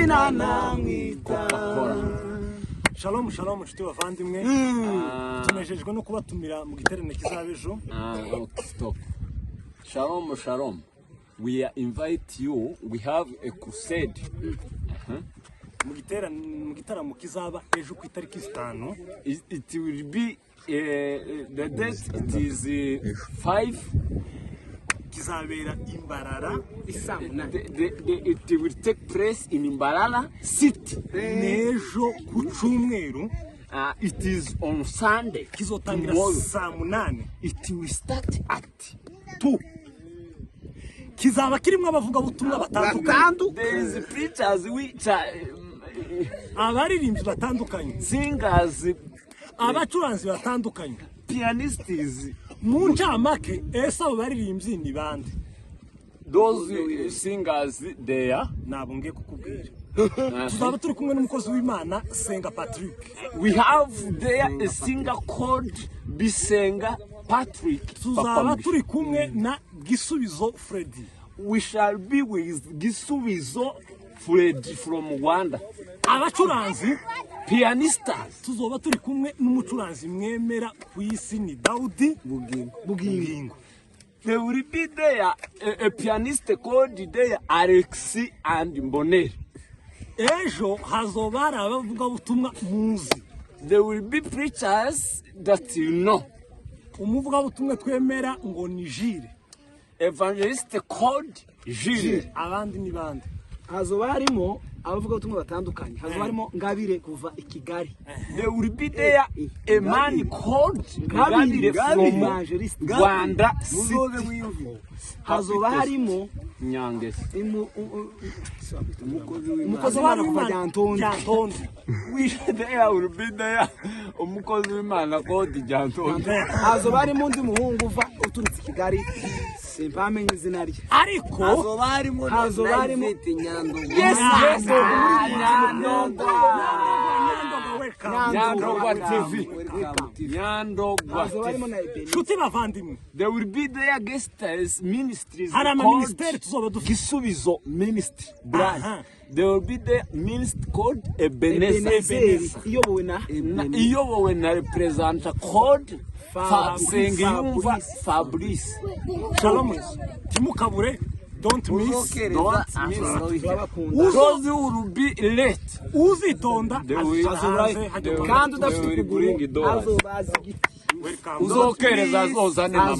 izina namwita. Shalom shalom nshuti bavandimwe tunejejwe no kubatumira mu giterane kizabejo. Stop. Shalom shalom, we invite you, we have a crusade Mu gitaramo kizaba ejo ku itariki 5. It will be the date, it is 5. Kizabera Imbarara It will take place in Imbarara city nejo ku cyumweru. It is on Sunday. Kizotangira saa 8. It will start at 2. Kizaba kirimo abavuga butumwa batandukanye. There is preachers which are abaririmbyi batandukanye, singers, abacuranzi batandukanye, pianists. mu ncamake ese abo baririmbyi ni bande? Those singers there, nabo ngiye kukubwira. Tuzaba turi kumwe n'umukozi w'Imana Senga Patrick. we have there a singer called Senga Patrick. Tuzaba turi kumwe na Gisubizo Freddy. We shall be with Gisubizo Freddy from Rwanda. Abacuranzi Pianist. tuzoba turi kumwe n'umucuranzi mwemera ku isi ni Dawudi Bugingo. There will be there a pianist called there Alexi and Mboneri. Ejo hazoba hari abavuga butumwa muzi. There will be preachers that you know. Umuvuga butumwa twemera ngo ni Jire. Evangelist called Gilles. Abandi ni bande? Hazoba harimo abavuga ubutumwa batandukanye. Hazoba harimo Ngabire kuva i Kigali. There will be there a man called Ngabire from Rwanda city. Hazoba harimo Nyange. umukozi w'Imana kuva Jantonde. There will be there umukozi w'Imana called Jantonde. Hazoba harimo undi muhungu uva uturutse i Kigali. Simpamenye izina rye. Ariko hazoba harimo Nyandogwa. Nyandogwa TV. Nyandogwa. shuti bavandimwe, There will be there guest ministries hari ama called ministeri tuzoba dufite. Gisubizo ministry branch. There will be the ministry called Ebenezer. Iyobowe na representative called Senga Fabrice. Shalom. Timukabure. Don't miss. Those who will be late. Uzitonda kandi udafite ukuguru azobaza igiti. Welcome. Uzokereza zozane mama.